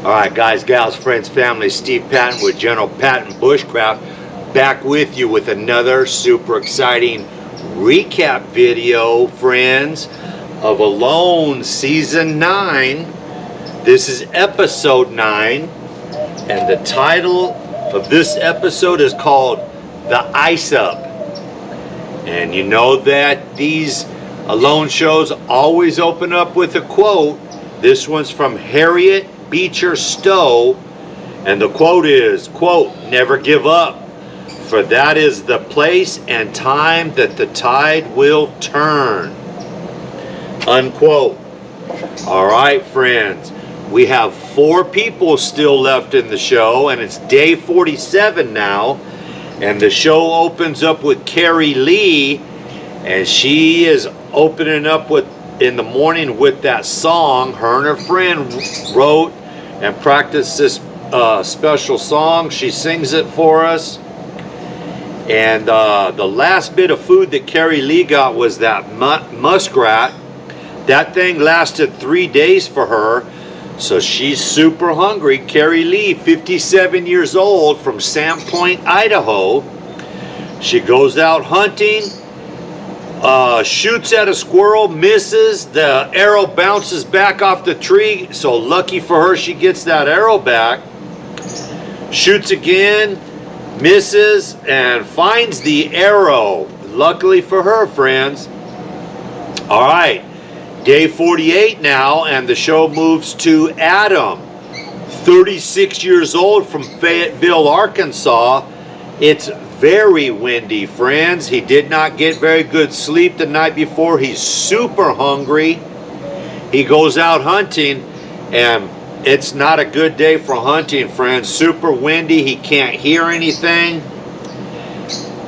Alright guys, gals, friends, family, Steve Patton with General Patton Bushcraft, back with you with another super exciting recap video, friends, of Alone Season 9. This is Episode 9, and the title of this episode is called The Ice Up. And you know that these Alone shows always open up with a quote. This one's from Harriet Beecher Stowe, and the quote is, quote, "Never give up, for that is the place and time that the tide will turn," unquote. All right, friends, we have 4 people still left in the show, and it's day 47 now, and the show opens up with Carrie Lee, and she is opening up with in the morning with that song. Her and her friend wrote and practiced this special song. She sings it for us. And the last bit of food that Carrie Lee got was that muskrat. That thing lasted 3 days for her, so she's super hungry. Carrie Lee, 57 years old, from Sandpoint, Idaho. She goes out hunting, shoots at a squirrel, misses. The arrow bounces back off the tree, so lucky for her, she gets that arrow back. Shoots again, misses, and finds the arrow. Luckily for her, friends. All right, day 48 now, and the show moves to Adam, 36 years old, from Fayetteville, Arkansas. It's very windy, friends. He did not get very good sleep the night before. He's super hungry. He goes out hunting, and it's not a good day for hunting, friends. Super windy. He can't hear anything.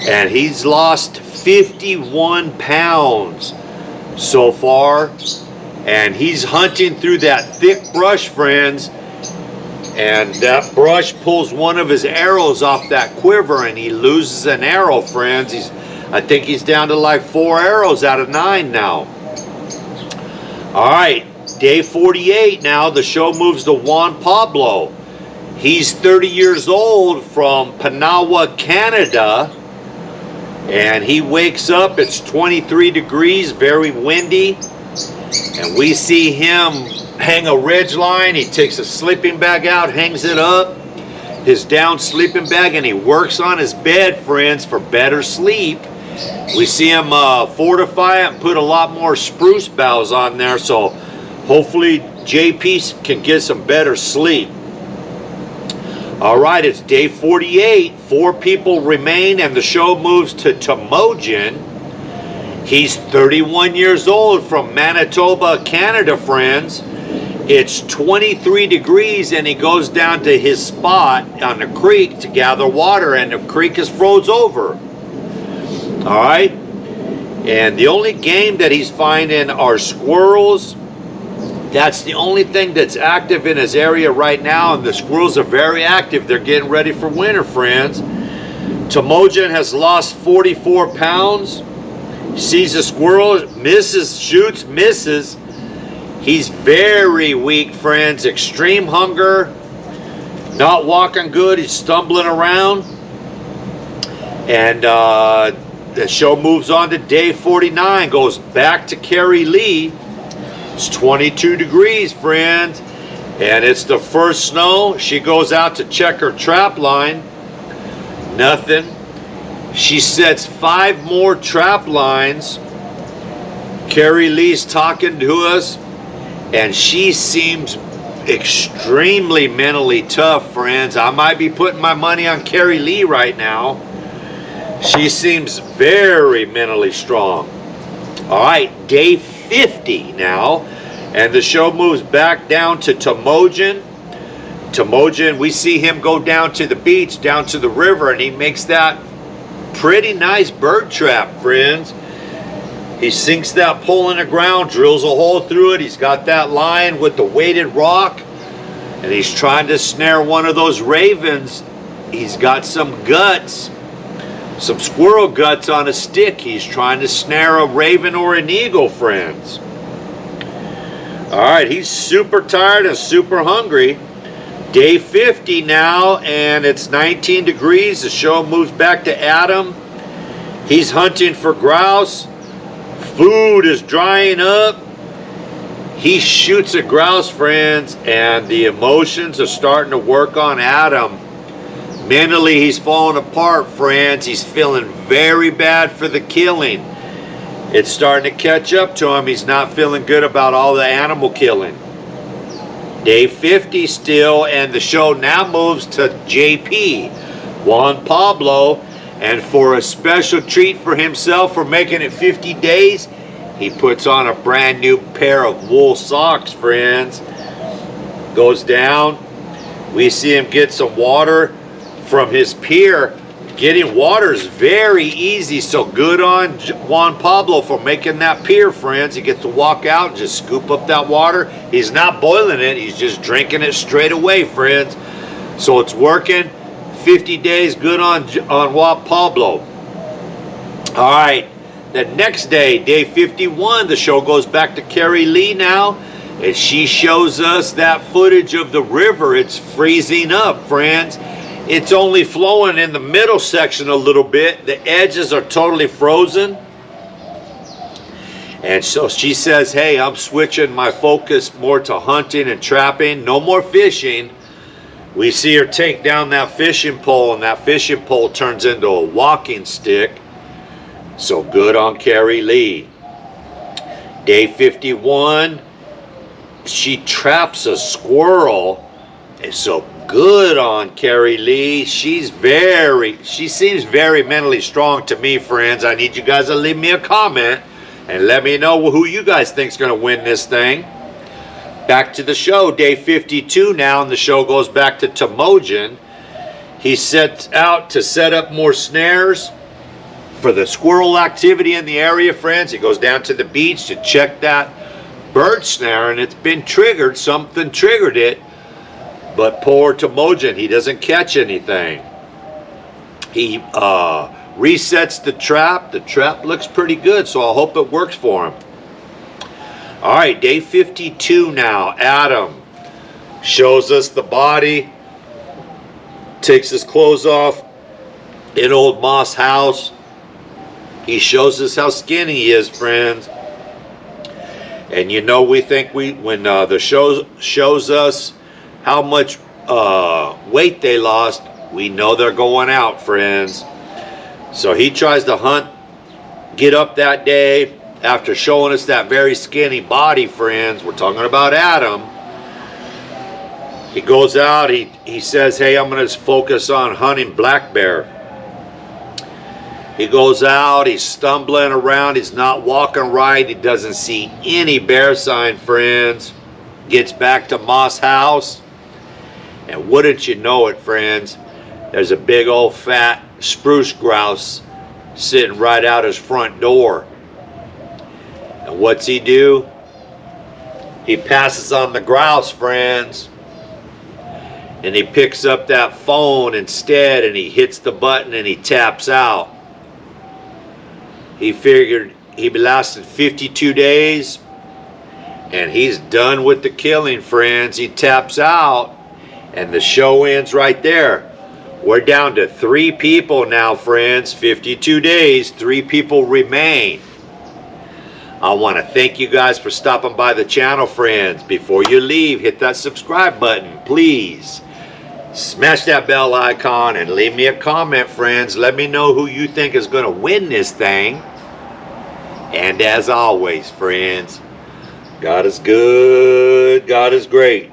And he's lost 51 pounds so far. And he's hunting through that thick brush, friends. And that brush pulls one of his arrows off that quiver, and he loses an arrow, friends. I think he's down to like 4 arrows out of 9 now. All right, day 48 now. The show moves to Juan Pablo. He's 30 years old, from Panawa, Canada. And he wakes up. It's 23 degrees, very windy. And we see him hang a ridge line. He takes a sleeping bag out, hangs it up, his down sleeping bag, and he works on his bed, friends, for better sleep. We see him fortify it and put a lot more spruce boughs on there, so hopefully JP can get some better sleep. All right, it's day 48. 4 people remain, and the show moves to Tomojin. He's 31 years old, from Manitoba, Canada, friends. It's 23 degrees, and he goes down to his spot on the creek to gather water, and the creek is froze over. All right, and the only game that he's finding are squirrels. That's the only thing that's active in his area right now, and the squirrels are very active. They're getting ready for winter, friends. Tomojin has lost 44 pounds. Sees a squirrel, misses, shoots, misses. He's very weak, friends. Extreme hunger. Not walking good. He's stumbling around. And the show moves on to day 49. Goes back to Carrie Lee. It's 22 degrees, friends. And it's the first snow. She goes out to check her trap line. Nothing. She sets 5 more trap lines. Carrie Lee's talking to us, and she seems extremely mentally tough, friends. I might be putting my money on Carrie Lee right now. She seems very mentally strong. All right, day 50 now, and the show moves back down to Tomojin. Tomojin, we see him go down to the beach, down to the river, and he makes that pretty nice bird trap, friends. He sinks that pole in the ground, drills a hole through it. He's got that line with the weighted rock, and he's trying to snare one of those ravens. He's got some guts. some squirrel guts on a stick. He's trying to snare a raven or an eagle, friends. All right, he's super tired and super hungry. Day 50 now, and it's 19 degrees. The show moves back to Adam. He's hunting for grouse. Food is drying up. He shoots a grouse, friends, and the emotions are starting to work on Adam. Mentally, he's falling apart, friends. He's feeling very bad for the killing. It's starting to catch up to him. He's not feeling good about all the animal killing. Day 50 still, and the show now moves to JP, Juan Pablo, and for a special treat for himself for making it 50 days, he puts on a brand new pair of wool socks, friends. Goes down. We see him get some water from his pier. Getting water is very easy, so good on Juan Pablo for making that pier, friends. He gets to walk out and just scoop up that water. He's not boiling it, he's just drinking it straight away, friends. So it's working. 50 days, good on Juan Pablo. All right, the next day, day 51, the show goes back to Carrie Lee now, and she shows us that footage of the river. It's freezing up, friends. It's only flowing in the middle section a little bit. The edges are totally frozen. And so she says, hey, I'm switching my focus more to hunting and trapping. No more fishing. We see her take down that fishing pole, and that fishing pole turns into a walking stick. So good on Carrie Lee. Day 51, she traps a squirrel. And so good on Carrie Lee. She seems very mentally strong to me, friends. I need you guys to leave me a comment and let me know who you guys think is going to win this thing. Back to the show, day 52 now, and the show goes back to Tomojin. He sets out to set up more snares for the squirrel activity in the area, friends. He goes down to the beach to check that bird snare, and it's been triggered. Something triggered it. But poor Tomojin, he doesn't catch anything. He resets the trap. The trap looks pretty good, so I hope it works for him. All right, day 52 now. Adam shows us the body, takes his clothes off in old Moss house. He shows us how skinny he is, friends. And you know, we think when the show shows us how much weight they lost, we know they're going out, friends. So he tries to get up that day after showing us that very skinny body, friends. We're talking about Adam. He goes out, he says, hey, I'm going to focus on hunting black bear. He goes out, he's stumbling around, he's not walking right, he doesn't see any bear sign, friends. Gets back to Moss house. And wouldn't you know it, friends, there's a big old fat spruce grouse sitting right out his front door. And what's he do? He passes on the grouse, friends. And he picks up that phone instead, and he hits the button and he taps out. He figured he'd be lasting 52 days. And he's done with the killing, friends. He taps out. And the show ends right there. We're down to 3 people now, friends. 52 days, 3 people remain. I want to thank you guys for stopping by the channel, friends. Before you leave, hit that subscribe button, please. Smash that bell icon and leave me a comment, friends. Let me know who you think is going to win this thing. And as always, friends, God is good. God is great.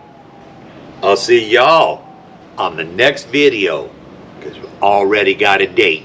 I'll see y'all on the next video, because we already got a date.